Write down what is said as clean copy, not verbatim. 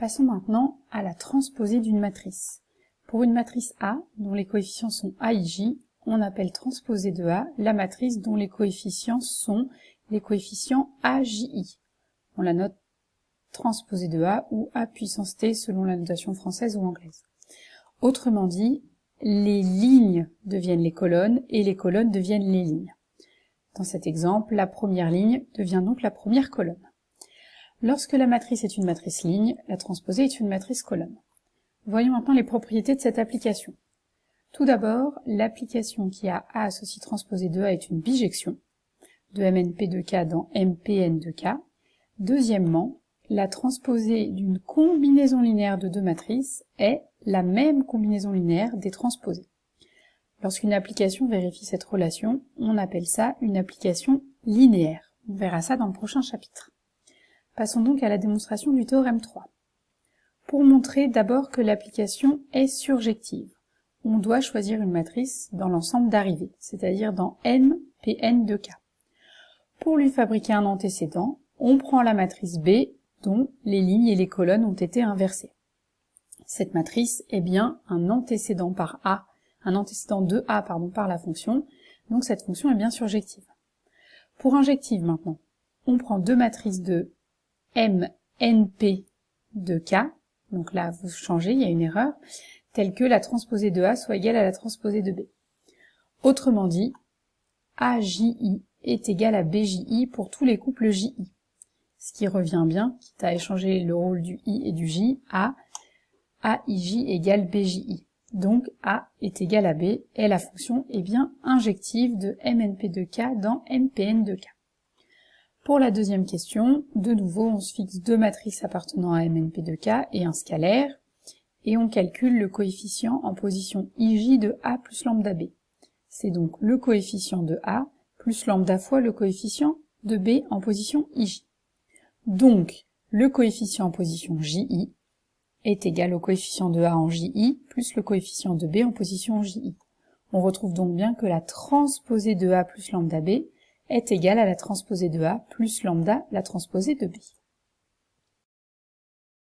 Passons maintenant à la transposée d'une matrice. Pour une matrice A, dont les coefficients sont A et J, on appelle transposée de A la matrice dont les coefficients sont les coefficients AJI. On la note transposée de A ou A puissance T selon la notation française ou anglaise. Autrement dit, les lignes deviennent les colonnes et les colonnes deviennent les lignes. Dans cet exemple, la première ligne devient donc la première colonne. Lorsque la matrice est une matrice ligne, la transposée est une matrice colonne. Voyons maintenant les propriétés de cette application. Tout d'abord, l'application qui a A associe transposée de A est une bijection de MNP de K dans MPN de K. Deuxièmement, la transposée d'une combinaison linéaire de deux matrices est la même combinaison linéaire des transposées. Lorsqu'une application vérifie cette relation, on appelle ça une application linéaire. On verra ça dans le prochain chapitre. Passons donc à la démonstration du théorème 3. Pour montrer d'abord que l'application est surjective, on doit choisir une matrice dans l'ensemble d'arrivées, c'est-à-dire dans MPN de K. Pour lui fabriquer un antécédent, on prend la matrice B dont les lignes et les colonnes ont été inversées. Cette matrice est bien un antécédent par A, un antécédent de A par la fonction, donc cette fonction est bien surjective. Pour injective maintenant, on prend deux matrices de MNP de K, donc là vous changez, il y a une erreur, telle que la transposée de A soit égale à la transposée de B. Autrement dit, AJI est égal à BJI pour tous les couples JI. Ce qui revient bien, quitte à échanger le rôle du I et du J, à AIJ égale BJI. Donc A est égal à B, et la fonction est bien injective de MNP de K dans MPN de K. Pour la deuxième question, de nouveau on se fixe deux matrices appartenant à MNP de K et un scalaire, et on calcule le coefficient en position IJ de A plus lambda B. C'est donc le coefficient de A plus lambda fois le coefficient de B en position IJ. Donc, le coefficient en position JI est égal au coefficient de A en JI plus le coefficient de B en position JI. On retrouve donc bien que la transposée de A plus lambda B est égale à la transposée de A plus lambda la transposée de B.